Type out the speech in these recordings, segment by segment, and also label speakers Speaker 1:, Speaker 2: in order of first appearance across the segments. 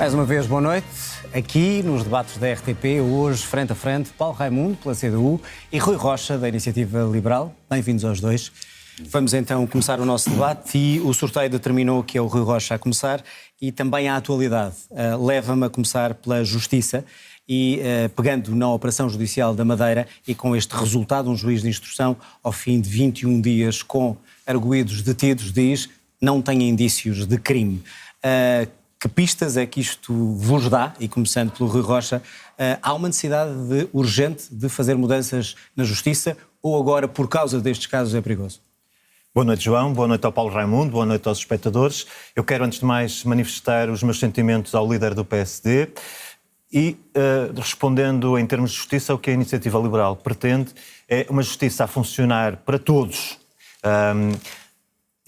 Speaker 1: Mais uma vez, boa noite. Aqui nos debates da RTP, hoje, frente a frente, Paulo Raimundo, pela CDU, e Rui Rocha, da Iniciativa Liberal. Bem-vindos aos dois. Vamos então começar o nosso debate e o sorteio determinou que é o Rui Rocha a começar e também a atualidade. Leva-me a começar pela Justiça e, pegando na Operação Judicial da Madeira e com este resultado, um juiz de instrução, ao fim de 21 dias com arguidos detidos, diz não tem indícios de crime. Que pistas é que isto vos dá? E começando pelo Rui Rocha, há uma necessidade urgente de fazer mudanças na Justiça ou agora, por causa destes casos, é perigoso?
Speaker 2: Boa noite, João. Boa noite ao Paulo Raimundo. Boa noite aos espectadores. Eu quero, antes de mais, manifestar os meus sentimentos ao líder do PSD e, respondendo em termos de justiça, o que a Iniciativa Liberal pretende é uma justiça a funcionar para todos.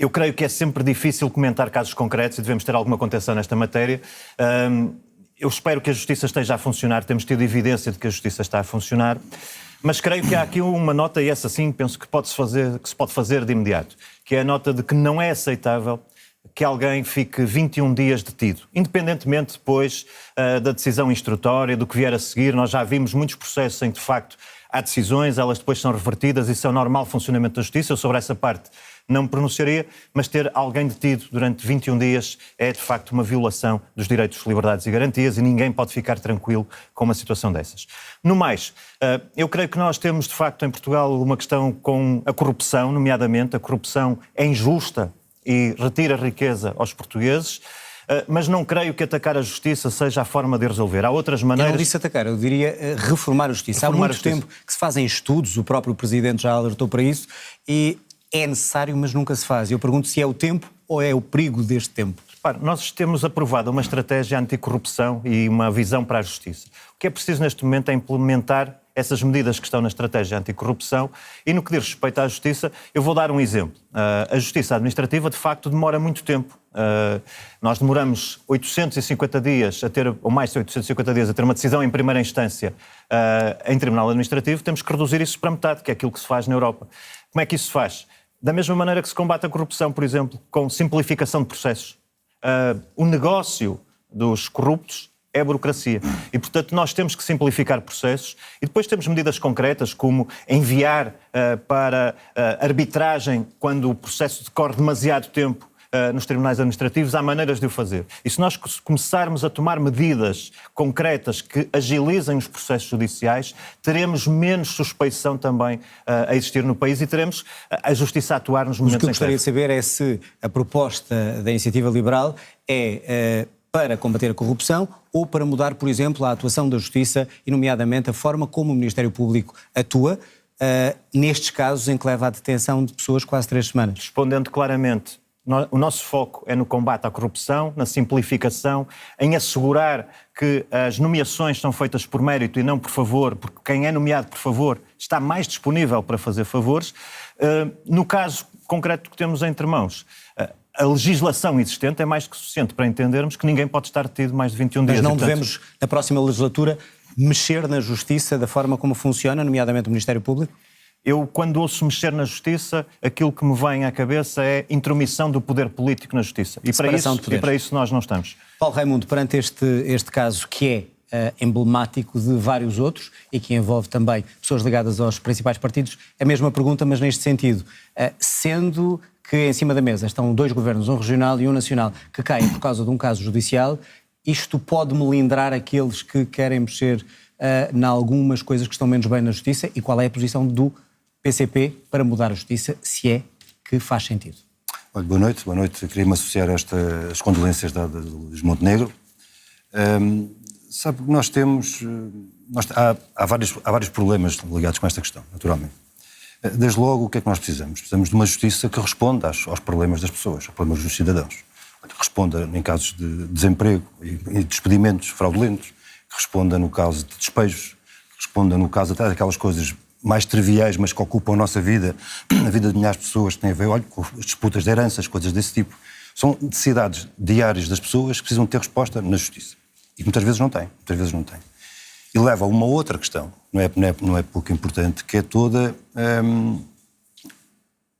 Speaker 2: Eu creio que é sempre difícil comentar casos concretos e devemos ter alguma contenção nesta matéria. Eu espero que a Justiça esteja a funcionar, temos tido evidência de que a Justiça está a funcionar, mas creio que há aqui uma nota, e essa sim penso que se pode fazer de imediato, que é a nota de que não é aceitável que alguém fique 21 dias detido, independentemente depois da decisão instrutória, do que vier a seguir. Nós já vimos muitos processos em que, de facto, há decisões, elas depois são revertidas, isso é o normal funcionamento da Justiça. Eu sobre essa parte não me pronunciaria, mas ter alguém detido durante 21 dias é, de facto, uma violação dos direitos, liberdades e garantias e ninguém pode ficar tranquilo com uma situação dessas. No mais, eu creio que nós temos, de facto, em Portugal uma questão com a corrupção, nomeadamente. A corrupção é injusta e retira riqueza aos portugueses, mas não creio que atacar a Justiça seja a forma de resolver. Há outras maneiras...
Speaker 1: Eu não disse atacar, eu diria reformar a Justiça. Há muito tempo que se fazem estudos, o próprio Presidente já alertou para isso, e é necessário, mas nunca se faz. Eu pergunto se é o tempo ou é o perigo deste tempo.
Speaker 2: Nós temos aprovado uma estratégia anticorrupção e uma visão para a Justiça. O que é preciso neste momento é implementar essas medidas que estão na estratégia anticorrupção e, no que diz respeito à Justiça, eu vou dar um exemplo. A Justiça Administrativa, de facto, demora muito tempo. Nós demoramos 850 dias a ter, ou mais de 850 dias, a ter uma decisão em primeira instância em Tribunal Administrativo. Temos que reduzir isso para metade, que é aquilo que se faz na Europa. Como é que isso se faz? Da mesma maneira que se combate a corrupção, por exemplo, com simplificação de processos. O negócio dos corruptos é a burocracia. E, portanto, nós temos que simplificar processos e depois temos medidas concretas como enviar para arbitragem quando o processo decorre demasiado tempo nos tribunais administrativos. Há maneiras de o fazer. E se nós começarmos a tomar medidas concretas que agilizem os processos judiciais, teremos menos suspeição também a existir no país e teremos a Justiça a atuar nos momentos em que...
Speaker 1: O que eu gostaria de saber é se a proposta da Iniciativa Liberal é para combater a corrupção ou para mudar, por exemplo, a atuação da Justiça e, nomeadamente, a forma como o Ministério Público atua nestes casos em que leva à detenção de pessoas quase 3 semanas.
Speaker 2: Respondendo claramente, o nosso foco é no combate à corrupção, na simplificação, em assegurar que as nomeações são feitas por mérito e não por favor, porque quem é nomeado por favor está mais disponível para fazer favores. No caso concreto que temos entre mãos, a legislação existente é mais que suficiente para entendermos que ninguém pode estar detido mais de 21 dias.
Speaker 1: Mas não devemos, na próxima legislatura, mexer na Justiça da forma como funciona, nomeadamente o Ministério Público?
Speaker 2: Eu, quando ouço mexer na Justiça, aquilo que me vem à cabeça é intromissão do poder político na Justiça. E para isso nós não estamos.
Speaker 1: Paulo Raimundo, perante este caso que é emblemático de vários outros e que envolve também pessoas ligadas aos principais partidos, a mesma pergunta, mas neste sentido. Sendo que em cima da mesa estão 2 governos, um regional e um nacional, que caem por causa de um caso judicial, isto pode melindrar aqueles que querem mexer em algumas coisas que estão menos bem na Justiça? E qual é a posição do PCP para mudar a Justiça, se é que faz sentido?
Speaker 3: Olha, boa noite. Eu queria-me associar a estas condolências de Luís Montenegro. Sabe que nós temos... Há vários problemas ligados com esta questão, naturalmente. Desde logo, o que é que nós precisamos? Precisamos de uma Justiça que responda aos problemas das pessoas, aos problemas dos cidadãos. Que responda em casos de desemprego e despedimentos fraudulentos, que responda no caso de despejos, que responda no caso até daquelas coisas mais triviais, mas que ocupam a nossa vida, a vida de milhares de pessoas, que têm a ver, com as disputas de heranças, coisas desse tipo. São necessidades diárias das pessoas que precisam ter resposta na Justiça. E muitas vezes não têm. E leva a uma outra questão, não é pouco importante, que é toda...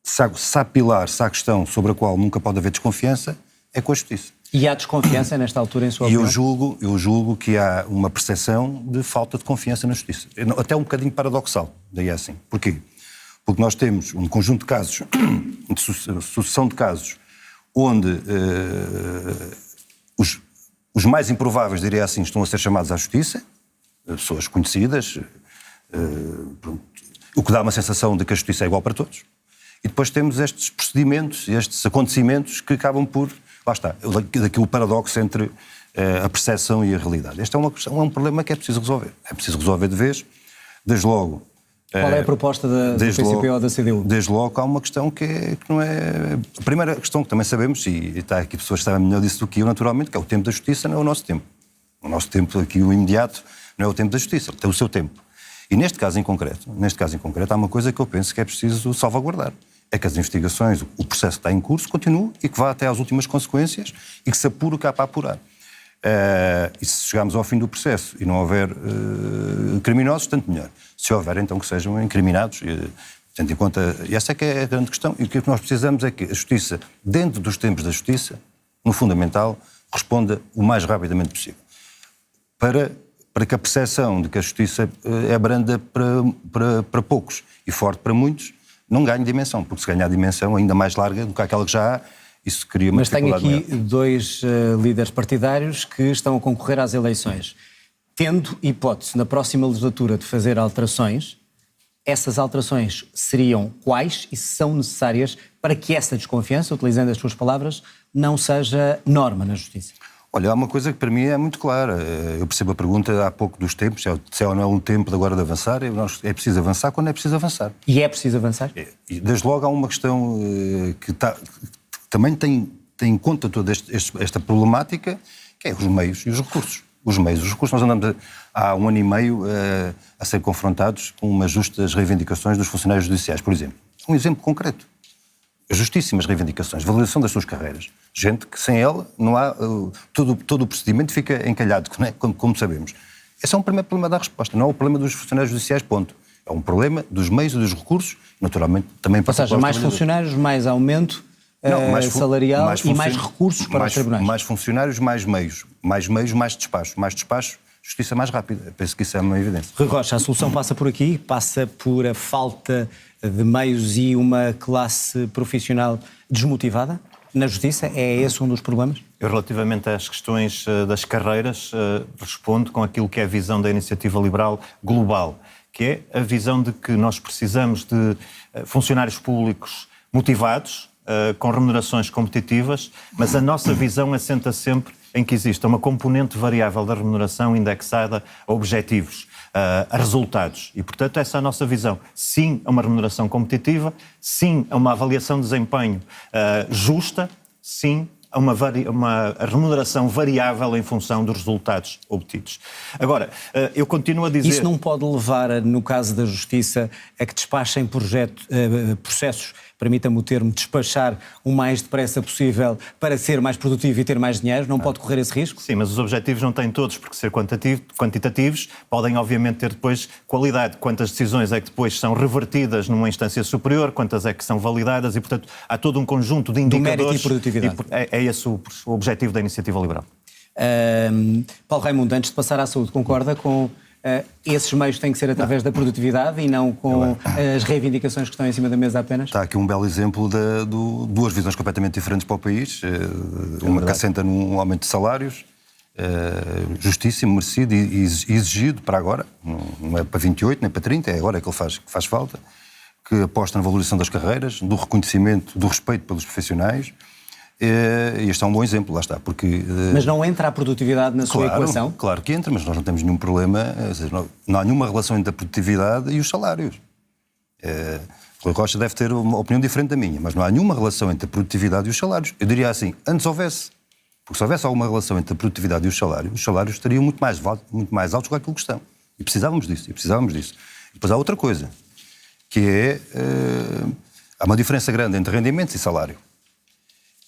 Speaker 3: se há pilar, se há questão sobre a qual nunca pode haver desconfiança, é com a Justiça.
Speaker 1: E há desconfiança nesta altura, em sua
Speaker 3: E
Speaker 1: opinião?
Speaker 3: eu julgo que há uma percepção de falta de confiança na justiça. Até um bocadinho paradoxal, daí é assim. Porquê? Porque nós temos um conjunto de casos, de sucessão de casos, onde os mais improváveis, diria assim, estão a ser chamados à justiça, pessoas conhecidas, o que dá uma sensação de que a justiça é igual para todos. E depois temos estes procedimentos, estes acontecimentos que acabam por... Lá está, daquele paradoxo entre a percepção e a realidade. Este é um problema que é preciso resolver. É preciso resolver de vez. Desde logo...
Speaker 1: Qual é a proposta do PCP ou da CDU?
Speaker 3: Desde logo há uma questão que não é... A primeira questão que também sabemos, e está aqui pessoas que sabem melhor disso do que eu, naturalmente, que é o tempo da justiça, não é o nosso tempo. O nosso tempo aqui, o imediato, não é o tempo da justiça, tem o seu tempo. E neste caso em concreto, há uma coisa que eu penso que é preciso salvaguardar. É que as investigações, o processo que está em curso, continue e que vá até às últimas consequências e que se apure o que há para apurar. E se chegarmos ao fim do processo e não houver criminosos, tanto melhor. Se houver, então que sejam incriminados, tendo em conta... E essa é que é a grande questão. E o que nós precisamos é que a justiça, dentro dos tempos da justiça, no fundamental, responda o mais rapidamente possível. Para que a percepção de que a justiça é branda para poucos e forte para muitos, não ganhe dimensão, porque se ganhar dimensão ainda mais larga do que aquela que já há, isso cria uma dificuldade.
Speaker 1: Mas tenho aqui dois líderes partidários que estão a concorrer às eleições. Tendo hipótese na próxima legislatura de fazer alterações, essas alterações seriam quais e se são necessárias para que essa desconfiança, utilizando as suas palavras, não seja norma na justiça?
Speaker 3: Olha, há uma coisa que para mim é muito clara. Eu percebo a pergunta há pouco dos tempos, se é ou não é um tempo de agora de avançar. É preciso avançar quando é preciso avançar.
Speaker 1: E é preciso avançar?
Speaker 3: E desde logo há uma questão que também tem em conta toda esta problemática, que é os meios e os recursos. Os meios, os recursos. Nós andamos há 1 ano e meio a ser confrontados com umas justas reivindicações dos funcionários judiciais, por exemplo. Um exemplo concreto. Justíssimas reivindicações, validação das suas carreiras. Gente que sem ela não há... todo o procedimento fica encalhado, não é? como sabemos. Esse é um primeiro problema da resposta, não é o problema dos funcionários judiciais, ponto. É um problema dos meios e dos recursos, naturalmente também para...
Speaker 1: Ou seja, mais funcionários, mais aumento salarial e mais recursos para os tribunais.
Speaker 3: Mais funcionários, mais meios. Mais meios, mais despacho. Mais despacho, justiça mais rápida. Eu penso que isso é uma evidência.
Speaker 1: Rui Rocha, a solução passa por aqui? Passa por a falta de meios e uma classe profissional desmotivada na justiça? É esse um dos problemas?
Speaker 2: Eu, relativamente às questões das carreiras, respondo com aquilo que é a visão da Iniciativa Liberal global, que é a visão de que nós precisamos de funcionários públicos motivados, com remunerações competitivas, mas a nossa visão assenta sempre em que exista uma componente variável da remuneração indexada a objetivos, a resultados. E, portanto, essa é a nossa visão. Sim a uma remuneração competitiva, sim a uma avaliação de desempenho justa, sim a uma remuneração variável em função dos resultados obtidos. Agora, eu continuo a dizer...
Speaker 1: Isso não pode levar, no caso da Justiça, a que despachem processos, permita-me o termo, despachar o mais depressa possível para ser mais produtivo e ter mais dinheiro? Não pode correr esse risco?
Speaker 2: Sim, mas os objetivos não têm todos por que ser quantitativos, podem obviamente ter depois qualidade. Quantas decisões é que depois são revertidas numa instância superior, quantas é que são validadas e, portanto, há todo um conjunto de indicadores... Do
Speaker 1: mérito e produtividade.
Speaker 2: É esse o objetivo da Iniciativa Liberal.
Speaker 1: Paulo Raimundo, antes de passar à saúde, concorda com... esses meios têm que ser através da produtividade e não com as reivindicações que estão em cima da mesa apenas?
Speaker 3: Está aqui um belo exemplo de duas visões completamente diferentes para o país. Uma que assenta num aumento de salários, justíssimo, merecido e exigido para agora. Não é para 28, nem para 30, é agora que ele faz falta. Que aposta na valorização das carreiras, do reconhecimento, do respeito pelos profissionais. E este é um bom exemplo, lá está, porque...
Speaker 1: Mas não entra a produtividade na sua equação?
Speaker 3: Claro que entra, mas nós não temos nenhum problema, não há nenhuma relação entre a produtividade e os salários. Rui Rocha deve ter uma opinião diferente da minha, mas não há nenhuma relação entre a produtividade e os salários. Eu diria assim, antes houvesse, porque se houvesse alguma relação entre a produtividade e os salários estariam muito mais altos do que aquilo que estão. E precisávamos disso. E depois há outra coisa, que é... há uma diferença grande entre rendimentos e salário.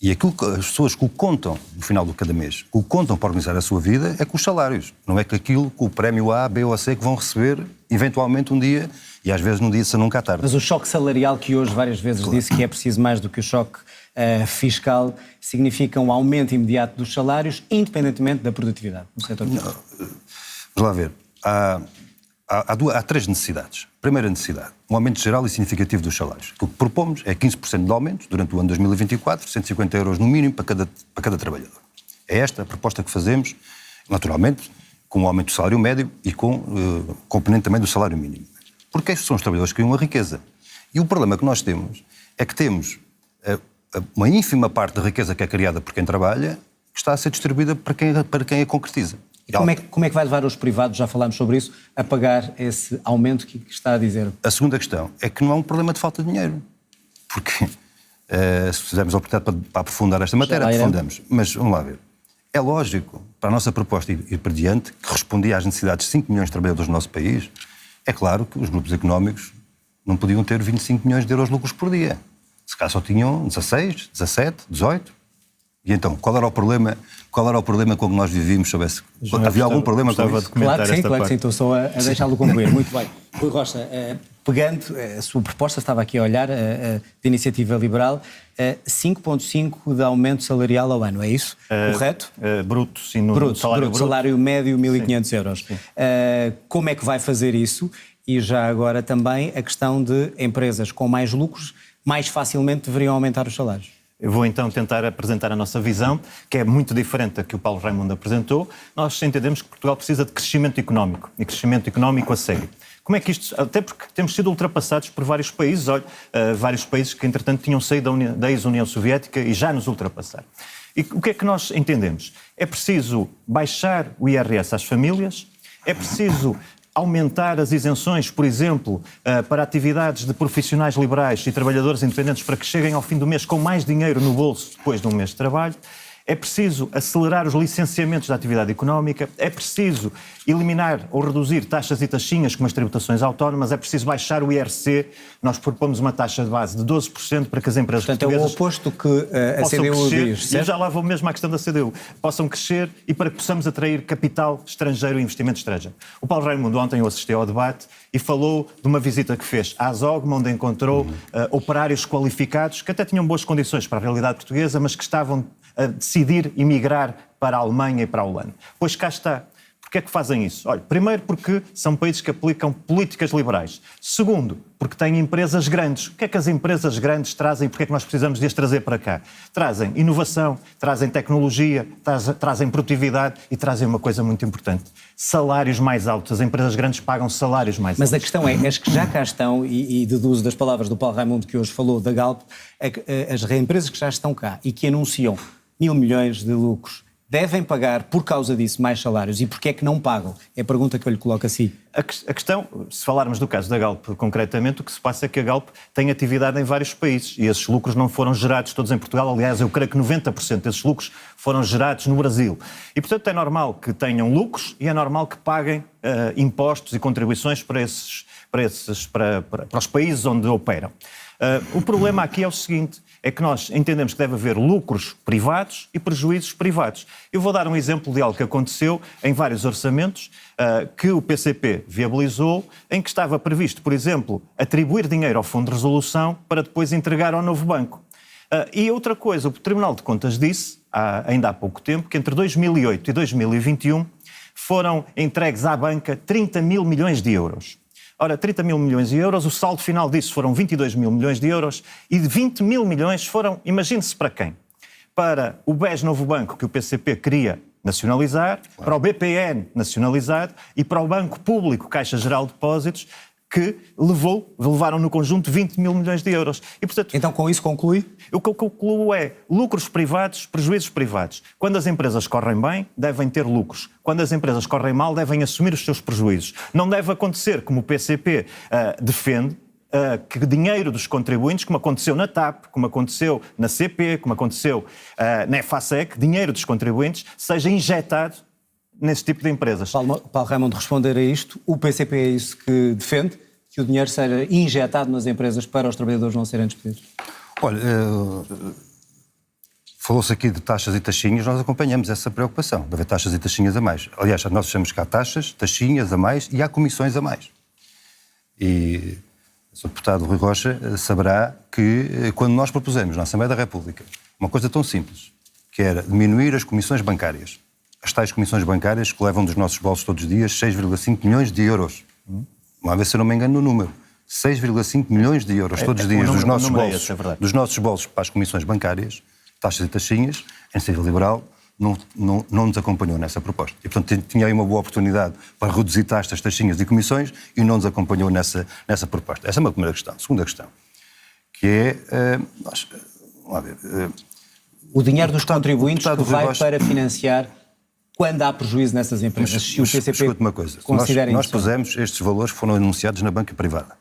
Speaker 3: E aquilo que as pessoas que o contam no final de cada mês, que o contam para organizar a sua vida, é com os salários. Não é que aquilo, com o prémio A, B ou C que vão receber, eventualmente um dia, e às vezes num dia, se nunca à tarde.
Speaker 1: Mas o choque salarial que hoje várias vezes disse que é preciso mais do que o choque fiscal significa um aumento imediato dos salários, independentemente da produtividade no setor público?
Speaker 3: Vamos lá ver. Há três necessidades. Primeira necessidade, um aumento geral e significativo dos salários. O que propomos é 15% de aumento durante o ano 2024, 150 euros no mínimo para cada trabalhador. É esta a proposta que fazemos, naturalmente, com o aumento do salário médio e com componente também do salário mínimo. Porque estes são os trabalhadores que criam a riqueza. E o problema que nós temos é que temos uma ínfima parte da riqueza que é criada por quem trabalha que está a ser distribuída para quem a concretiza.
Speaker 1: E como é que vai levar os privados, já falámos sobre isso, a pagar esse aumento que está a dizer?
Speaker 3: A segunda questão é que não é um problema de falta de dinheiro. Porque, se fizermos a oportunidade para aprofundar esta matéria, aprofundamos. Mas vamos lá ver. É lógico, para a nossa proposta ir para diante, que respondia às necessidades de 5 milhões de trabalhadores do nosso país, é claro que os grupos económicos não podiam ter 25 milhões de euros de lucros por dia. Se calhar só tinham 16, 17, 18. E então, qual era o problema com que nós vivíamos? Havia algum problema com isso?
Speaker 1: Claro que sim, estou só a deixá-lo concluir. Muito bem. Rui Rocha, pegando a sua proposta, estava aqui a olhar, de Iniciativa Liberal, 5,5% de aumento salarial ao ano, é isso? Correto?
Speaker 2: Bruto, sim.
Speaker 1: Salário médio, 1.500 euros. Como é que vai fazer isso? E já agora também a questão de empresas com mais lucros mais facilmente deveriam aumentar os salários.
Speaker 2: Eu vou então tentar apresentar a nossa visão, que é muito diferente da que o Paulo Raimundo apresentou. Nós entendemos que Portugal precisa de crescimento económico, e crescimento económico a sério. Como é que isto... Até porque temos sido ultrapassados por vários países, vários países que, entretanto, tinham saído da ex-União Soviética e já nos ultrapassaram. E o que é que nós entendemos? É preciso baixar o IRS às famílias, é preciso aumentar as isenções, por exemplo, para atividades de profissionais liberais e trabalhadores independentes para que cheguem ao fim do mês com mais dinheiro no bolso depois de um mês de trabalho. É preciso acelerar os licenciamentos da atividade económica, é preciso eliminar ou reduzir taxas e taxinhas como as tributações autónomas, é preciso baixar o IRC. Nós propomos uma taxa de base de 12% para que as empresas portuguesas...
Speaker 1: Portanto, é o oposto que a CDU diz, certo?
Speaker 2: E já lá vou mesmo à questão da CDU. Possam crescer e para que possamos atrair capital estrangeiro e investimento estrangeiro. O Paulo Raimundo ontem eu assisti ao debate e falou de uma visita que fez à Azogma, onde encontrou operários qualificados que até tinham boas condições para a realidade portuguesa, mas que estavam a decidir emigrar para a Alemanha e para a Holanda. Pois cá está. Porquê é que fazem isso? Olha, primeiro porque são países que aplicam políticas liberais. Segundo, porque têm empresas grandes. O que é que as empresas grandes trazem e porquê é que nós precisamos de as trazer para cá? Trazem inovação, trazem tecnologia, trazem produtividade e trazem uma coisa muito importante. Salários mais altos. As empresas grandes pagam salários mais altos.
Speaker 1: Mas a questão é, as que já cá estão, e deduzo das palavras do Paulo Raimundo que hoje falou da Galp, as empresas que já estão cá e que anunciam 1.000 milhões de lucros, devem pagar, por causa disso, mais salários? E porquê é que não pagam? É a pergunta que eu lhe coloco assim.
Speaker 2: A questão, se falarmos do caso da Galp concretamente, o que se passa é que a Galp tem atividade em vários países e esses lucros não foram gerados todos em Portugal. Aliás, eu creio que 90% desses lucros foram gerados no Brasil. E, portanto, é normal que tenham lucros e é normal que paguem impostos e contribuições para os países onde operam. O problema aqui é o seguinte, é que nós entendemos que deve haver lucros privados e prejuízos privados. Eu vou dar um exemplo de algo que aconteceu em vários orçamentos que o PCP viabilizou, em que estava previsto, por exemplo, atribuir dinheiro ao Fundo de Resolução para depois entregar ao novo banco. E outra coisa, o Tribunal de Contas disse, ainda há pouco tempo, que entre 2008 e 2021 foram entregues à banca 30 mil milhões de euros. Ora, 30 mil milhões de euros, o saldo final disso foram 22 mil milhões de euros e de 20 mil milhões foram, imagine-se para quem? Para o BES Novo Banco, que o PCP queria nacionalizar, claro. Para o BPN nacionalizado e para o Banco Público Caixa Geral de Depósitos, que levaram no conjunto 20 mil milhões de euros. E, portanto,
Speaker 1: então, com isso conclui?
Speaker 2: O que eu concluo é lucros privados, prejuízos privados. Quando as empresas correm bem, devem ter lucros. Quando as empresas correm mal, devem assumir os seus prejuízos. Não deve acontecer, como o PCP defende, que dinheiro dos contribuintes, como aconteceu na TAP, como aconteceu na CP, como aconteceu na EFASEC, dinheiro dos contribuintes seja injetado nesse tipo de empresas.
Speaker 1: Paulo Raimundo, responder a isto, o PCP é isso que defende, que o dinheiro seja injetado nas empresas para os trabalhadores não serem despedidos?
Speaker 3: Olha, falou-se aqui de taxas e taxinhas, nós acompanhamos essa preocupação, de haver taxas e taxinhas a mais. Aliás, nós achamos que há taxas, taxinhas a mais e há comissões a mais. E o Sr. Deputado Rui Rocha saberá que quando nós propusemos na Assembleia da República uma coisa tão simples, que era diminuir as comissões bancárias, as tais comissões bancárias que levam dos nossos bolsos todos os dias 6,5 milhões de euros. Vamos ver se eu não me engano no número. 6,5 milhões de euros todos os dias dos nossos bolsos para as comissões bancárias, taxas e taxinhas, a Iniciativa Liberal não nos acompanhou nessa proposta. E, portanto, tinha aí uma boa oportunidade para reduzir taxas, taxinhas e comissões e não nos acompanhou nessa proposta. Essa é uma primeira questão. Segunda questão, que é... vamos ver,
Speaker 1: o dinheiro dos contribuintes que vai para financiar quando há prejuízo nessas empresas. Se o PCP
Speaker 3: escuta uma coisa. Nós pusemos estes valores que foram anunciados na banca privada.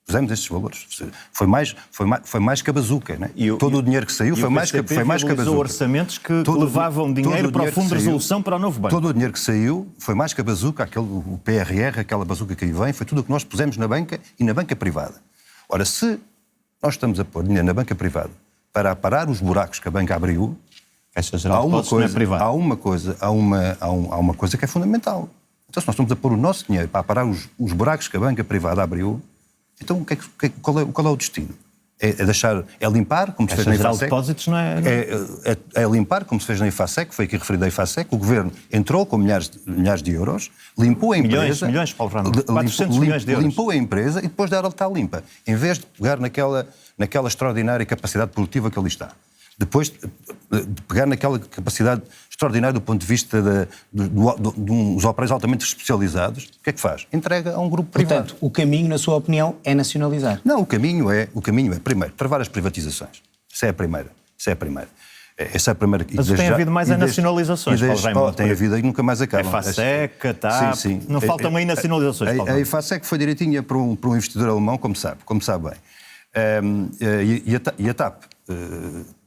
Speaker 3: Pusemos estes valores. Foi mais que a bazuca, né? Todo o dinheiro que saiu foi mais que a bazuca.
Speaker 2: Orçamentos que levavam dinheiro para o Fundo de Resolução para o novo banco.
Speaker 3: Todo o dinheiro que saiu foi mais que a bazuca, o PRR, aquela bazuca que aí vem, foi tudo o que nós pusemos na banca e na banca privada. Ora, se nós estamos a pôr dinheiro na banca privada para aparar os buracos que a banca abriu, há uma coisa que é fundamental. Então, se nós estamos a pôr o nosso dinheiro para aparar os buracos que a banca privada abriu, então qual é o destino? É limpar, como se fez na IFASEC?
Speaker 2: Depósitos não é...
Speaker 3: É limpar, como se fez na IFASEC, foi aqui referido a IFASEC, o Governo entrou com milhares de euros, limpou a empresa...
Speaker 2: Milhões, Paulo Ramos, 400 milhões de euros.
Speaker 3: Limpou a empresa e depois dela está limpa, em vez de pegar naquela extraordinária capacidade produtiva que ali está. Depois de pegar naquela capacidade extraordinária do ponto de vista dos operadores altamente especializados, o que é que faz? Entrega a um grupo privado.
Speaker 1: Portanto, o caminho, na sua opinião, é nacionalizar?
Speaker 3: Não, o caminho é primeiro, travar as privatizações. Essa é a primeira. Essa é a primeira.
Speaker 2: Mas tem havido mais nacionalizações, Paulo Raimundo.
Speaker 3: Tem havido e nunca mais acabam.
Speaker 2: A IFASEC, a TAP, sim. Não faltam aí nacionalizações, Paulo Raimundo.
Speaker 3: A IFASEC foi direitinha para um investidor alemão, como sabe bem. E a TAP,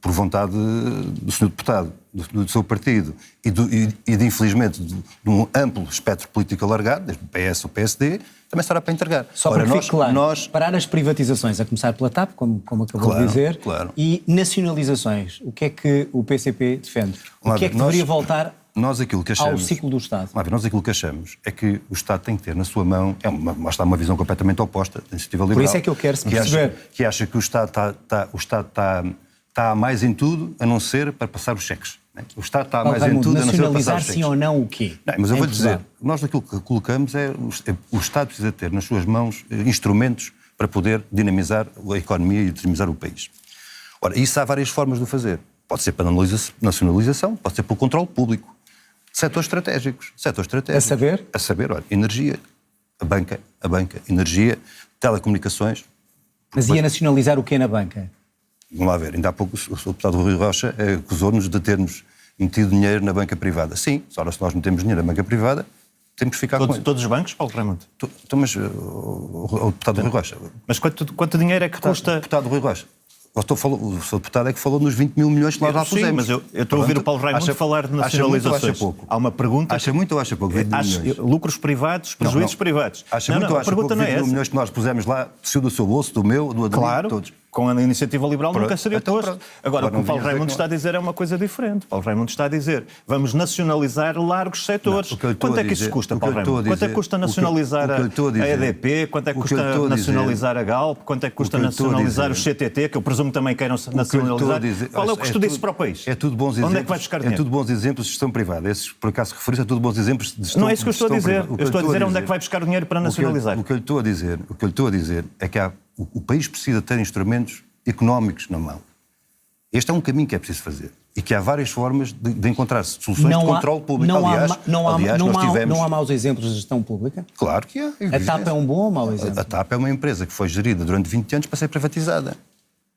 Speaker 3: por vontade do Sr. Deputado, do seu partido e de, infelizmente, de um amplo espectro político alargado, desde o PS ao PSD, também será para entregar.
Speaker 1: Só para que fique claro, parar as privatizações, a começar pela TAP, como acabou de dizer, e nacionalizações. O que é que o PCP defende? O que é que deveria voltar ao ciclo do Estado?
Speaker 3: Nós aquilo que achamos é que o Estado tem que ter na sua mão, está uma visão completamente oposta da Iniciativa Liberal.
Speaker 1: Por isso é que eu quero perceber.
Speaker 3: Que acha que o Estado está a mais em tudo, a não ser para passar os cheques. O Estado está a mais em tudo, a não ser para passar os cheques.
Speaker 1: Nacionalizar sim ou não o quê?
Speaker 3: Não, mas eu vou dizer, nós aquilo que colocamos é o Estado precisa ter nas suas mãos instrumentos para poder dinamizar a economia e dinamizar o país. Ora, isso há várias formas de o fazer. Pode ser pela nacionalização, pode ser pelo controle público. Setores estratégicos. A saber, olha, energia, a banca, energia, telecomunicações.
Speaker 1: Mas ia nacionalizar o quê na banca?
Speaker 3: Vamos lá ver, ainda há pouco o Sr. Deputado Rui Rocha acusou-nos de termos metido dinheiro na banca privada. Sim, ora, se nós metemos dinheiro na banca privada, temos que ficar com ele.
Speaker 2: Todos os bancos, Paulo Raimundo?
Speaker 3: Mas o Deputado Rui Rocha...
Speaker 2: Mas quanto dinheiro é que custa...
Speaker 3: Deputado Rui Rocha, o Sr. Deputado é que falou nos 20 mil milhões que nós lá pusemos.
Speaker 2: Sim, mas eu estou a ouvir o Paulo Raimundo falar de nacionalizações.
Speaker 3: Acha muito ou acha pouco?
Speaker 2: Há uma pergunta...
Speaker 3: Acha muito ou acha pouco? 20 milhões?
Speaker 2: Lucros privados, prejuízos privados.
Speaker 3: Acha muito ou acha pouco? 20 mil milhões que nós pusemos lá, saiu do seu bolso, do meu, do Adelino, de todos.
Speaker 2: Com a Iniciativa Liberal nunca seria posto. Agora, o que o Paulo Raimundo está a dizer é uma coisa diferente. Paulo Raimundo está a dizer, vamos nacionalizar largos setores. Quanto é que isso custa, Paulo Raimundo? Quanto é que custa nacionalizar a EDP? Quanto é que custa nacionalizar a Galp? Quanto é que custa nacionalizar o CTT, que eu presumo também queiram nacionalizar? Qual é o custo disso para o país?
Speaker 3: É tudo bons exemplos.
Speaker 2: Onde é que vai buscar dinheiro?
Speaker 3: É tudo bons exemplos de gestão privada. Esses, por acaso, referi-se a tudo bons exemplos de gestão privada.
Speaker 2: Não é isso que eu estou a dizer. Eu estou a dizer onde é que vai buscar o dinheiro para nacionalizar.
Speaker 3: O que eu lhe estou a dizer é que o país precisa ter instrumentos económicos na mão. Este é um caminho que é preciso fazer. E que há várias formas de encontrar soluções de controle público.
Speaker 1: Não há maus exemplos de gestão pública?
Speaker 3: Claro que há.
Speaker 1: A TAP é um bom ou mau exemplo?
Speaker 3: A TAP é uma empresa que foi gerida durante 20 anos para ser privatizada.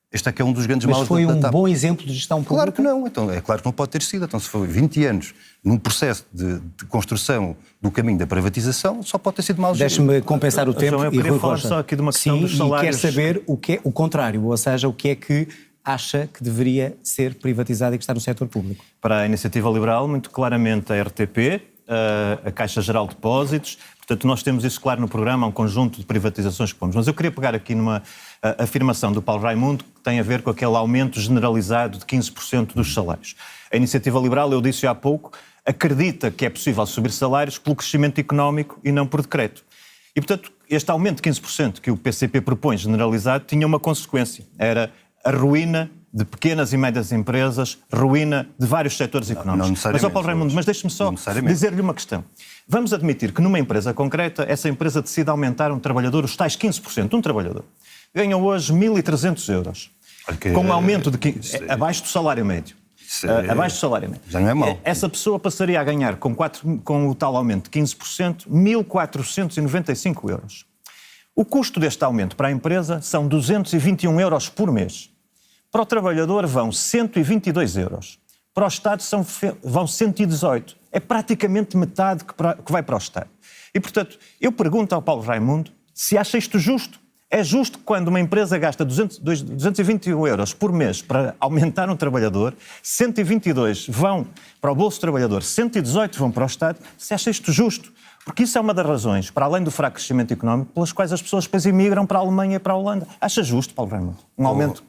Speaker 3: Este é que é um dos grandes maus da TAP.
Speaker 1: Mas foi um bom exemplo de gestão pública?
Speaker 3: Claro que não. Então, é claro que não pode ter sido. Então, se foi 20 anos num processo de construção do caminho da privatização, só pode ter sido mau exemplo.
Speaker 1: Deixe-me compensar o tempo
Speaker 2: e Rui Rocha. Só aqui de uma questão dos salários.
Speaker 1: E quer saber o contrário, ou seja, o que é que acha que deveria ser privatizado e que está no setor público?
Speaker 2: Para a Iniciativa Liberal, muito claramente a RTP, a Caixa Geral de Depósitos. Portanto, nós temos isso claro no programa, há um conjunto de privatizações que pomos. Mas eu queria pegar aqui numa afirmação do Paulo Raimundo que tem a ver com aquele aumento generalizado de 15% dos salários. A Iniciativa Liberal, eu disse há pouco, acredita que é possível subir salários pelo crescimento económico e não por decreto. E, portanto, este aumento de 15% que o PCP propõe generalizado tinha uma consequência. Era a ruína de pequenas e médias empresas, ruína de vários setores económicos. Mas, Paulo Raimundo, deixe-me só dizer-lhe uma questão. Vamos admitir que numa empresa concreta, essa empresa decide aumentar um trabalhador, os tais 15%. Um trabalhador ganha hoje 1.300 euros. Com um aumento de abaixo do salário médio. Abaixo do salário médio.
Speaker 3: Já não é mau.
Speaker 2: Essa pessoa passaria a ganhar, com o tal aumento de 15%, 1.495 euros. O custo deste aumento para a empresa são 221 euros por mês. Para o trabalhador vão 122 euros. Para o Estado vão 118. É praticamente metade que vai para o Estado. E, portanto, eu pergunto ao Paulo Raimundo se acha isto justo. É justo que quando uma empresa gasta 221 euros por mês para aumentar um trabalhador, 122 vão para o bolso do trabalhador, 118 vão para o Estado, se acha isto justo? Porque isso é uma das razões, para além do fraco crescimento económico, pelas quais as pessoas depois emigram para a Alemanha e para a Holanda. Acha justo, Paulo Raimundo, um aumento?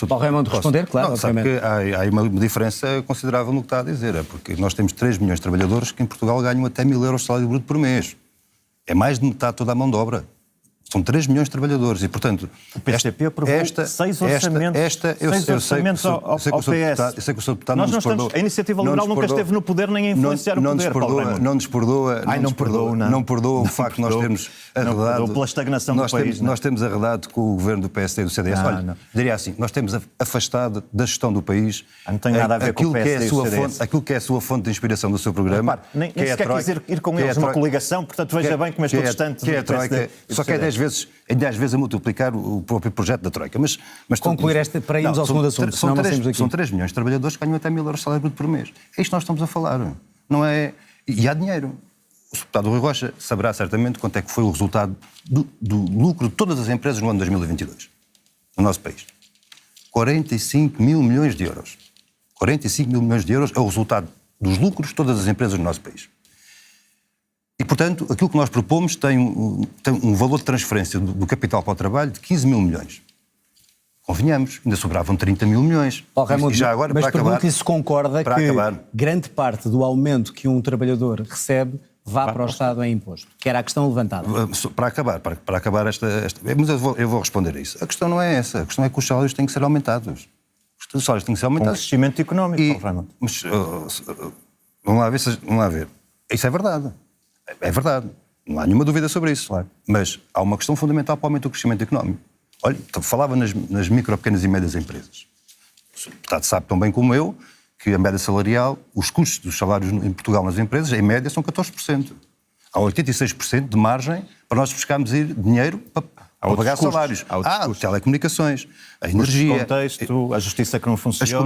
Speaker 1: Paulo Raimundo, responder, claro.
Speaker 3: Não, sabe que há uma diferença considerável no que está a dizer. É porque nós temos 3 milhões de trabalhadores que em Portugal ganham até 1.000 euros de salário bruto por mês. É mais de metade de toda a mão de obra. São 3 milhões de trabalhadores e, portanto...
Speaker 2: O PCP aprovou 6 orçamentos ao PS.
Speaker 3: Eu sei que o Sr. Deputado não nos perdoa.
Speaker 2: A Iniciativa Liberal nunca esteve no poder nem a influenciar o poder, Paulo Raimundo.
Speaker 3: Não perdoa o facto de nós termos arredado...
Speaker 2: Pela estagnação do país.
Speaker 3: Nós temos arredado com o governo do PSD e do CDS. Olha, diria assim, nós temos afastado da gestão do país...
Speaker 2: Não tem nada a ver com o PSD e o CDS.
Speaker 3: Aquilo que é a sua fonte de inspiração do seu programa...
Speaker 2: Nem sequer quis ir com eles numa coligação, portanto veja bem como estou distante do PSD.
Speaker 3: Só que é 10 vezes a multiplicar o próprio projeto da Troika. Mas
Speaker 1: concluir para irmos ao segundo assunto.
Speaker 3: São 3 milhões de trabalhadores que ganham até 1.000 euros de salário bruto por mês. É isto que nós estamos a falar. Não é... E há dinheiro. O deputado Rui Rocha saberá certamente quanto é que foi o resultado do lucro de todas as empresas no ano 2022, no nosso país. 45 mil milhões de euros. 45 mil milhões de euros é o resultado dos lucros de todas as empresas no nosso país. E, portanto, aquilo que nós propomos tem um valor de transferência do capital para o trabalho de 15 mil milhões. Convenhamos, ainda sobravam 30 mil milhões.
Speaker 1: Paulo Raimundo, mas pergunto-lhe se concorda que grande parte do aumento que um trabalhador recebe vá para o Estado em imposto, que era a questão levantada.
Speaker 3: Para acabar esta... Mas eu vou responder a isso. A questão não é essa. A questão é que os salários têm que ser aumentados. Os salários têm que ser aumentados.
Speaker 2: Com crescimento económico, Paulo Raimundo.
Speaker 3: Mas, vamos lá ver. Isso é verdade. É verdade, não há nenhuma dúvida sobre isso. Claro. Mas há uma questão fundamental para o aumento do crescimento económico. Olha, falava nas micro, pequenas e médias empresas. O deputado sabe tão bem como eu que a média salarial, os custos dos salários em Portugal nas empresas, em média, são 14%. Há 86% de margem para nós buscarmos dinheiro para pagar salários. Há telecomunicações, a energia...
Speaker 2: O contexto, a justiça que não funciona...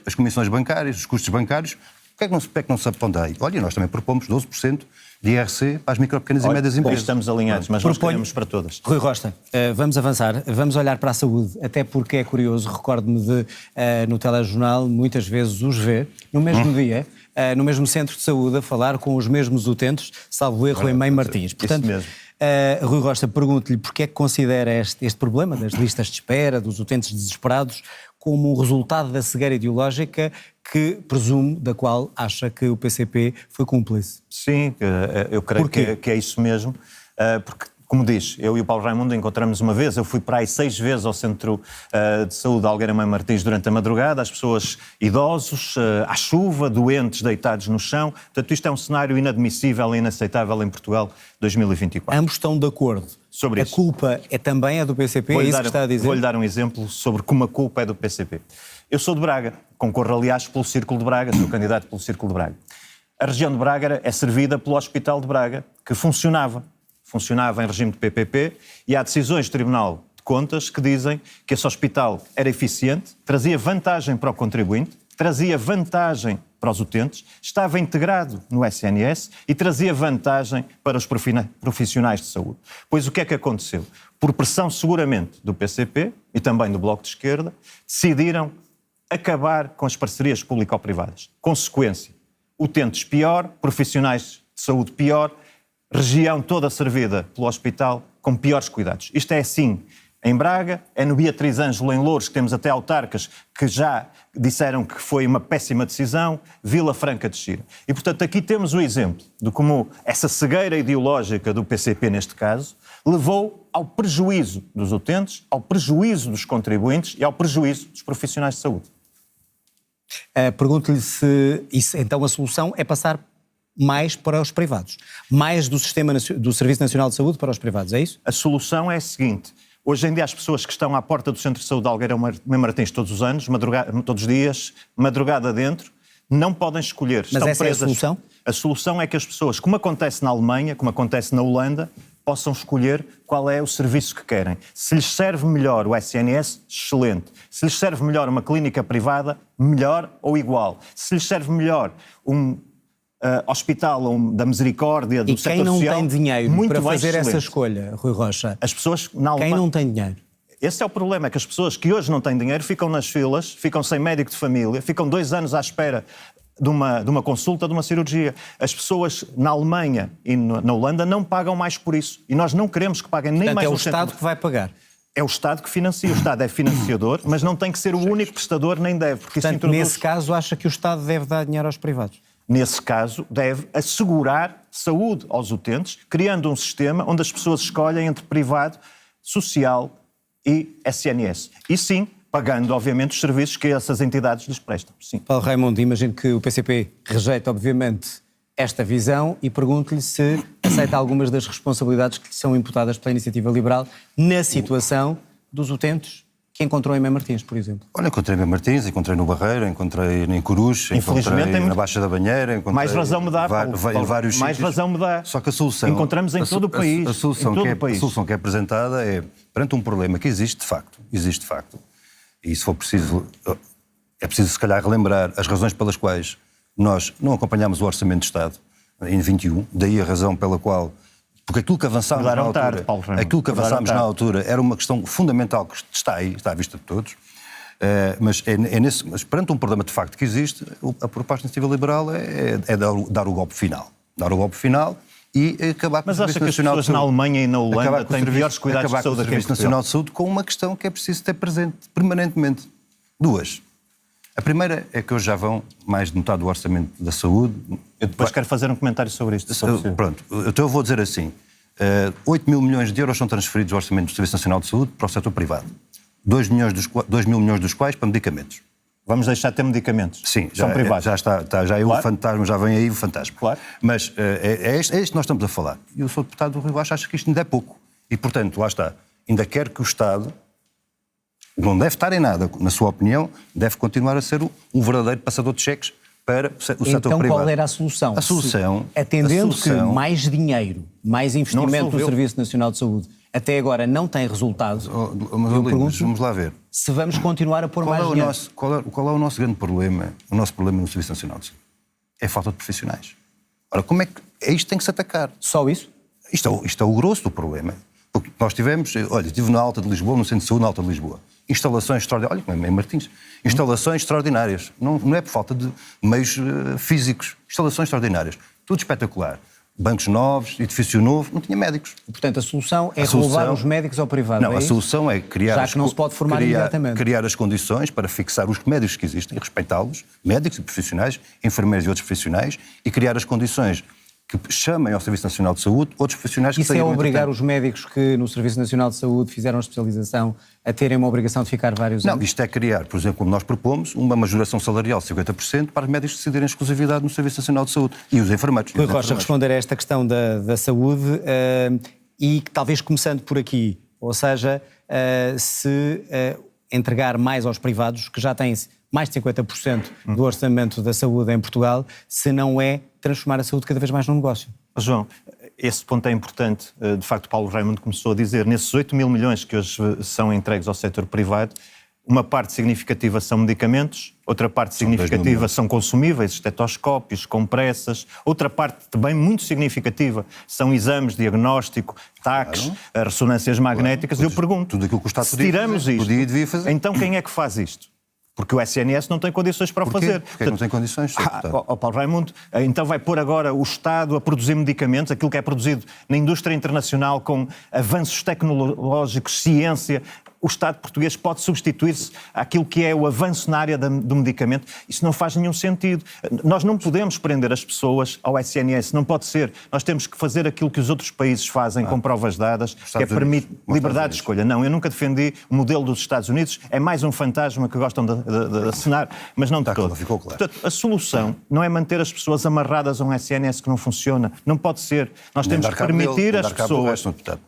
Speaker 3: As comissões bancárias, os custos bancários... Porquê é que não se aponta aí? Olha, nós também propomos 12% de IRC para as micro, pequenas e médias empresas.
Speaker 2: Estamos alinhados, mas nós queremos para todas.
Speaker 1: Rui Rocha, vamos avançar, vamos olhar para a saúde, até porque é curioso, recordo-me de, no telejornal, muitas vezes os ver, no mesmo dia, no mesmo centro de saúde, a falar com os mesmos utentes, salvo erro, em Mãe Martins. Portanto,
Speaker 2: isso mesmo.
Speaker 1: Rui Rocha, pergunto-lhe porque é que considera este problema das listas de espera, dos utentes desesperados, como um resultado da cegueira ideológica que, presumo, da qual acha que o PCP foi cúmplice.
Speaker 2: Sim, eu creio que é isso mesmo, porque, como diz, eu e o Paulo Raimundo encontramos uma vez, eu fui para aí 6 vezes ao Centro de Saúde Algueira Mãe Martins durante a madrugada, as pessoas idosos, à chuva, doentes, deitados no chão. Portanto, isto é um cenário inadmissível e inaceitável em Portugal 2024.
Speaker 1: Ambos estão de acordo.
Speaker 2: Sobre isso.
Speaker 1: A culpa também é do PCP, é isso que está a dizer?
Speaker 2: Vou-lhe dar um exemplo sobre como a culpa é do PCP. Eu sou de Braga, concorro aliás pelo Círculo de Braga, sou candidato pelo Círculo de Braga. A região de Braga é servida pelo Hospital de Braga, que funcionava em regime de PPP, e há decisões do Tribunal de Contas que dizem que esse hospital era eficiente, trazia vantagem para o contribuinte, trazia vantagem para os utentes, estava integrado no SNS e trazia vantagem para os profissionais de saúde. Pois o que é que aconteceu? Por pressão seguramente do PCP e também do Bloco de Esquerda, decidiram acabar com as parcerias público-privadas. Consequência, utentes pior, profissionais de saúde pior, região toda servida pelo hospital com piores cuidados. Isto é assim em Braga, é no Beatriz Ângelo em Louros, que temos até autarcas que já disseram que foi uma péssima decisão, Vila Franca de Xira. E, portanto, aqui temos o exemplo de como essa cegueira ideológica do PCP, neste caso, levou ao prejuízo dos utentes, ao prejuízo dos contribuintes e ao prejuízo dos profissionais de saúde.
Speaker 1: Pergunto-lhe se então a solução é passar mais para os privados, mais do sistema do Serviço Nacional de Saúde para os privados, é isso?
Speaker 2: A solução é a seguinte: hoje em dia as pessoas que estão à porta do Centro de Saúde de Algueirão Martins todos os anos, todos os dias, madrugada dentro, não podem escolher.
Speaker 1: Mas
Speaker 2: estão
Speaker 1: essa
Speaker 2: presas.
Speaker 1: É a solução?
Speaker 2: A solução é que as pessoas, como acontece na Alemanha, como acontece na Holanda, possam escolher qual é o serviço que querem. Se lhes serve melhor o SNS, excelente. Se lhes serve melhor uma clínica privada, melhor ou igual. Se lhes serve melhor um hospital da Misericórdia, do setor social...
Speaker 1: E quem não tem dinheiro para fazer
Speaker 2: excelente.
Speaker 1: Essa escolha, Rui Rocha?
Speaker 2: As pessoas na Alemanha...
Speaker 1: Quem não tem dinheiro?
Speaker 2: Esse é o problema, é que as pessoas que hoje não têm dinheiro ficam nas filas, ficam sem médico de família, ficam 2 anos à espera de uma consulta, de uma cirurgia. As pessoas na Alemanha e na Holanda não pagam mais por isso. E nós não queremos que paguem nem
Speaker 1: Portanto,
Speaker 2: mais...
Speaker 1: é o Estado que vai pagar.
Speaker 2: É o Estado que financia. O Estado é financiador, mas não tem que ser o único prestador, nem deve. Porque
Speaker 1: Portanto,
Speaker 2: isso introduz...
Speaker 1: nesse caso, acha que o Estado deve dar dinheiro aos privados?
Speaker 2: Nesse caso, deve assegurar saúde aos utentes, criando um sistema onde as pessoas escolhem entre privado, social e SNS. E sim, pagando, obviamente, os serviços que essas entidades lhes prestam. Sim.
Speaker 1: Paulo Raimundo, imagino que o PCP rejeita, obviamente, esta visão e pergunto-lhe se aceita algumas das responsabilidades que lhe são imputadas pela Iniciativa Liberal na situação dos utentes que encontrou em Mem Martins, por exemplo.
Speaker 3: Olha, encontrei em Mem Martins, encontrei no Barreiro, encontrei em Coruche, encontrei na Baixa da Banheira, encontrei...
Speaker 2: Mais razão me dá, Paulo.
Speaker 3: Em vários
Speaker 2: mais
Speaker 3: sítios.
Speaker 2: razão me dá.
Speaker 3: Só que a solução...
Speaker 2: Encontramos em todo o país.
Speaker 3: A solução que é apresentada é, perante um problema que existe de facto, e se for preciso, é preciso se calhar relembrar as razões pelas quais nós não acompanhámos o Orçamento de Estado em 21, daí a razão pela qual... Porque aquilo que avançámos na altura, na altura era uma questão fundamental que está aí, está à vista de todos, mas perante um problema de facto que existe, a proposta da Iniciativa Liberal é dar o golpe final. Dar o golpe final e acabar com o Serviço Nacional de Saúde.
Speaker 2: Mas acha que as pessoas na Alemanha e na Holanda têm piores cuidados de saúde
Speaker 3: aqui em Portugal? Acabar com o Serviço Nacional de Saúde com uma questão que é preciso ter presente permanentemente. 2. A primeira é que hoje já vão mais de metade do orçamento da saúde.
Speaker 2: Eu depois quero fazer um comentário sobre isto.
Speaker 3: Pronto, então eu vou dizer assim, 8 mil milhões de euros são transferidos do orçamento do Serviço Nacional de Saúde para o setor privado. 2 mil milhões dos quais para medicamentos.
Speaker 2: Vamos deixar de ter medicamentos?
Speaker 3: Sim,
Speaker 2: são privados.
Speaker 3: Já está, já é claro. O fantasma, já vem aí o fantasma.
Speaker 2: Claro.
Speaker 3: Mas é isto que nós estamos a falar. E o Sr. Deputado do Rio Baixo acha que isto ainda é pouco. E, portanto, lá está, ainda quer que o Estado... não deve estar em nada, na sua opinião, deve continuar a ser um verdadeiro passador de cheques para o setor privado.
Speaker 1: Então qual era a solução?
Speaker 3: A solução...
Speaker 1: Atendendo que mais dinheiro, mais investimento no Serviço Nacional de Saúde até agora não tem resultado,
Speaker 3: vamos lá ver.
Speaker 1: Se vamos continuar a pôr mais dinheiro.
Speaker 3: Qual é o nosso grande problema? O nosso problema no Serviço Nacional de Saúde é a falta de profissionais. Ora, como é que... isto tem que se atacar.
Speaker 1: Só isso?
Speaker 3: Isto é o grosso do problema. Porque nós tivemos... Olha, estive na Alta de Lisboa, no Centro de Saúde na Alta de Lisboa. Instalações extraordinárias. Olha, em Martins. Instalações extraordinárias. Não é por falta de meios físicos. Instalações extraordinárias. Tudo espetacular. Bancos novos, edifício novo, não tinha médicos.
Speaker 1: Portanto, a solução é roubar os médicos ao privado.
Speaker 3: Não, a solução é criar...
Speaker 1: Já que não se pode formar imediatamente.
Speaker 3: Criar as condições para fixar os médicos que existem, respeitá-los, médicos e profissionais, enfermeiros e outros profissionais, e criar as condições que chamem ao Serviço Nacional de Saúde outros profissionais que...
Speaker 1: Isso é obrigar os médicos que no Serviço Nacional de Saúde fizeram a especialização a terem uma obrigação de ficar vários anos?
Speaker 3: Não, isto é criar, por exemplo, como nós propomos, uma majoração salarial de 50% para os médicos decidirem exclusividade no Serviço Nacional de Saúde e os enfermeiros.
Speaker 1: Rui Rocha, responder a esta questão da saúde e talvez começando por aqui, ou seja, se entregar mais aos privados, que já têm mais de 50% do orçamento da saúde em Portugal, se não é transformar a saúde cada vez mais num negócio.
Speaker 2: João, esse ponto é importante. De facto, Paulo Raimundo começou a dizer, nesses 8 mil milhões que hoje são entregues ao setor privado, uma parte significativa são medicamentos, outra parte significativa são consumíveis, estetoscópios, compressas, outra parte também muito significativa são exames, diagnóstico, taques, ressonâncias magnéticas. Eu pergunto,
Speaker 3: tudo aquilo que o Estado
Speaker 2: se tiramos isto,
Speaker 3: podia e devia fazer.
Speaker 2: Então quem é que faz isto? Porque o SNS não tem condições para o
Speaker 3: Porquê?
Speaker 2: fazer.
Speaker 3: Porquê que não tem condições?
Speaker 2: Paulo Raimundo, então vai pôr agora o Estado a produzir medicamentos, aquilo que é produzido na indústria internacional com avanços tecnológicos, ciência. O Estado português pode substituir-se àquilo que é o avanço na área do medicamento. Isso não faz nenhum sentido. Nós não podemos prender as pessoas ao SNS, não pode ser. Nós temos que fazer aquilo que os outros países fazem com provas dadas, que é permitir liberdade de escolha. Não, eu nunca defendi o modelo dos Estados Unidos, é mais um fantasma que gostam de assinar, mas não de todo.
Speaker 3: Ficou claro.
Speaker 2: Portanto, a solução não é manter as pessoas amarradas a um SNS que não funciona. Não pode ser. Nós temos que permitir às pessoas...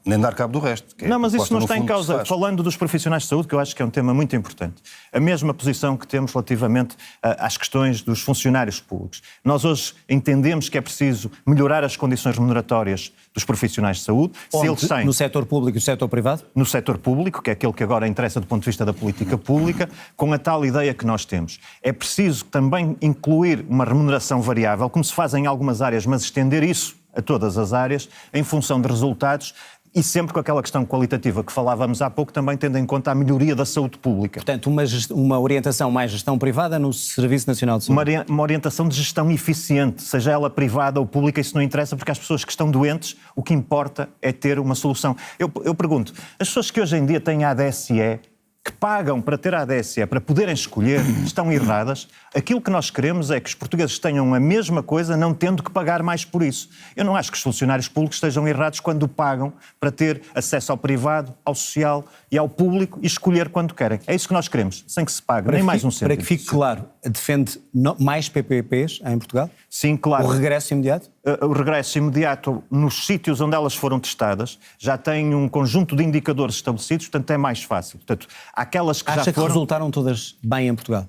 Speaker 3: Nem dar cabo do resto.
Speaker 2: Não, mas isso não está em causa. Falando dos profissionais de saúde, que eu acho que é um tema muito importante. A mesma posição que temos relativamente às questões dos funcionários públicos. Nós hoje entendemos que é preciso melhorar as condições remuneratórias dos profissionais de saúde.
Speaker 1: Se eles têm... No setor público e no setor privado?
Speaker 2: No setor público, que é aquele que agora interessa do ponto de vista da política pública, com a tal ideia que nós temos. É preciso também incluir uma remuneração variável, como se faz em algumas áreas, mas estender isso a todas as áreas, em função de resultados, e sempre com aquela questão qualitativa que falávamos há pouco, também tendo em conta a melhoria da saúde pública.
Speaker 1: Portanto, uma orientação mais gestão privada no Serviço Nacional de Saúde.
Speaker 2: Uma orientação de gestão eficiente, seja ela privada ou pública, isso não interessa, porque às pessoas que estão doentes, o que importa é ter uma solução. Eu pergunto, as pessoas que hoje em dia têm a ADSE, que pagam para ter a ADSE, para poderem escolher, estão erradas. Aquilo que nós queremos é que os portugueses tenham a mesma coisa, não tendo que pagar mais por isso. Eu não acho que os funcionários públicos estejam errados quando pagam para ter acesso ao privado, ao social e ao público e escolher quando querem. É isso que nós queremos, sem que se pague nem mais um cêntimo.
Speaker 1: Para que fique claro, defende mais PPPs em Portugal?
Speaker 2: Sim, claro.
Speaker 1: O regresso imediato?
Speaker 2: O regresso imediato nos sítios onde elas foram testadas já tem um conjunto de indicadores estabelecidos, portanto é mais fácil. Portanto, aquelas que
Speaker 1: Acha
Speaker 2: já foram...
Speaker 1: que resultaram todas bem em Portugal?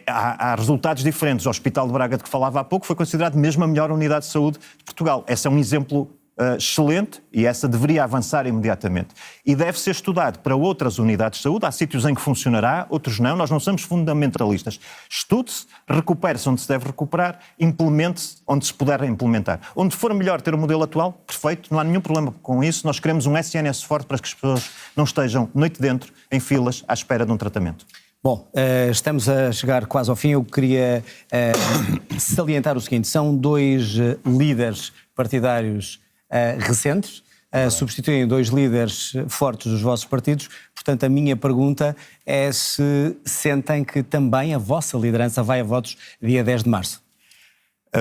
Speaker 2: Há resultados diferentes. O Hospital de Braga, de que falava há pouco, foi considerado mesmo a melhor unidade de saúde de Portugal. Esse é um exemplo excelente e essa deveria avançar imediatamente. E deve ser estudado para outras unidades de saúde. Há sítios em que funcionará, outros não. Nós não somos fundamentalistas. Estude-se, recupere-se onde se deve recuperar, implemente-se onde se puder implementar. Onde for melhor ter o modelo atual, perfeito, não há nenhum problema com isso. Nós queremos um SNS forte para que as pessoas não estejam noite dentro, em filas, à espera de um tratamento.
Speaker 1: Bom, estamos a chegar quase ao fim. Eu queria salientar o seguinte: são dois líderes partidários recentes, substituem dois líderes fortes dos vossos partidos. Portanto, a minha pergunta é se sentem que também a vossa liderança vai a votos dia 10 de março.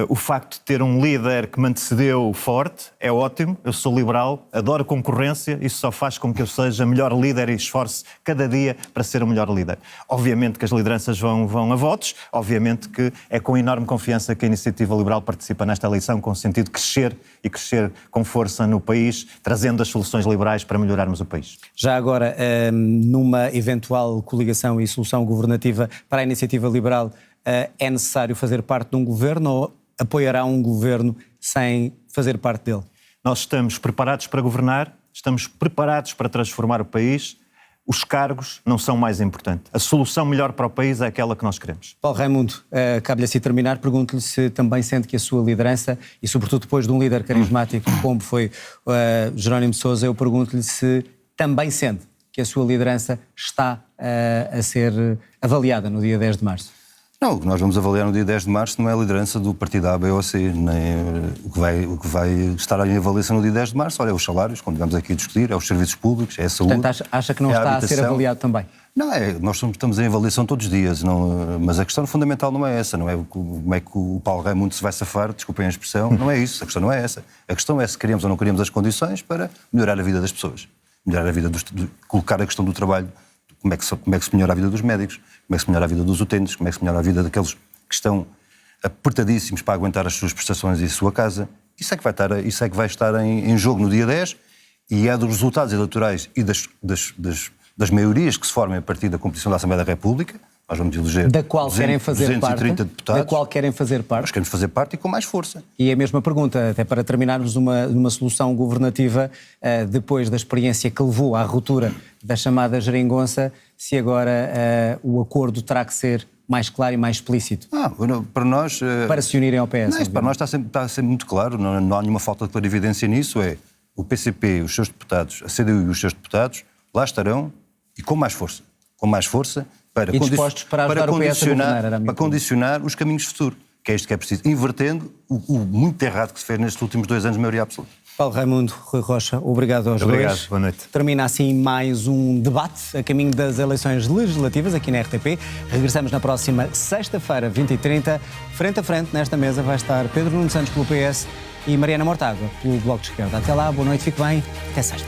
Speaker 2: O facto de ter um líder que me antecedeu forte é ótimo. Eu sou liberal, adoro concorrência, isso só faz com que eu seja melhor líder e esforce cada dia para ser o melhor líder. Obviamente que as lideranças vão a votos, obviamente que é com enorme confiança que a Iniciativa Liberal participa nesta eleição, com o sentido de crescer e crescer com força no país, trazendo as soluções liberais para melhorarmos o país.
Speaker 1: Já agora, numa eventual coligação e solução governativa para a Iniciativa Liberal, é necessário fazer parte de um governo ou apoiará um governo sem fazer parte dele?
Speaker 2: Nós estamos preparados para governar, estamos preparados para transformar o país. Os cargos não são mais importantes. A solução melhor para o país é aquela que nós queremos.
Speaker 1: Paulo Raimundo, cabe-lhe assim terminar. Pergunto-lhe se também sente que a sua liderança, e sobretudo depois de um líder carismático como foi Jerónimo de Sousa, eu pergunto-lhe se também sente que a sua liderança está a ser avaliada no dia 10 de março.
Speaker 3: Não, o que nós vamos avaliar no dia 10 de março não é a liderança do partido A, B ou C, nem o que vai estar em avaliação no dia 10 de março. Olha, é os salários, como tivemos aqui a discutir, é os serviços públicos, é a saúde.
Speaker 1: Portanto, acha que não está a ser avaliado também?
Speaker 3: Não, nós estamos em avaliação todos os dias, mas a questão fundamental não é essa, não é como é que o Paulo Raimundo se vai safar, desculpem a expressão, não é isso, a questão não é essa. A questão é se queremos ou não queremos as condições para melhorar a vida das pessoas, melhorar a vida colocar a questão do trabalho. Como é que se melhora a vida dos médicos, como é que se melhora a vida dos utentes, como é que se melhora a vida daqueles que estão apertadíssimos para aguentar as suas prestações e a sua casa. Isso é que vai estar em jogo no dia 10 e é dos resultados eleitorais e das maiorias que se formem a partir da composição da Assembleia da República. Nós vamos eleger
Speaker 1: da qual querem fazer parte,
Speaker 3: deputados.
Speaker 1: Da qual querem fazer parte.
Speaker 3: Nós queremos fazer parte e com mais força.
Speaker 1: E a mesma pergunta, até para terminarmos numa solução governativa, depois da experiência que levou à ruptura da chamada geringonça, se agora o acordo terá que ser mais claro e mais explícito.
Speaker 3: Para nós...
Speaker 1: Para se unirem ao PS.
Speaker 3: Não, para nós está sempre muito claro, não há nenhuma falta de clarividência nisso, é o PCP, os seus deputados, a CDU e os seus deputados, lá estarão e com mais força. com mais força para,
Speaker 1: E dispostos para ajudar o PS a governar, era a minha
Speaker 3: para condicionar os caminhos de futuro, que é isto que é preciso, invertendo o muito errado que se fez nestes últimos 2 anos de maioria absoluta.
Speaker 1: Paulo Raimundo, Rui Rocha, obrigado aos
Speaker 2: Obrigado,
Speaker 1: dois.
Speaker 2: boa noite.
Speaker 1: Termina assim mais um debate a caminho das eleições legislativas aqui na RTP. Regressamos na próxima sexta-feira, 20h30. Frente a frente, nesta mesa, vai estar Pedro Nuno Santos pelo PS e Mariana Mortágua pelo Bloco de Esquerda. Até lá, boa noite, fique bem, até sexta.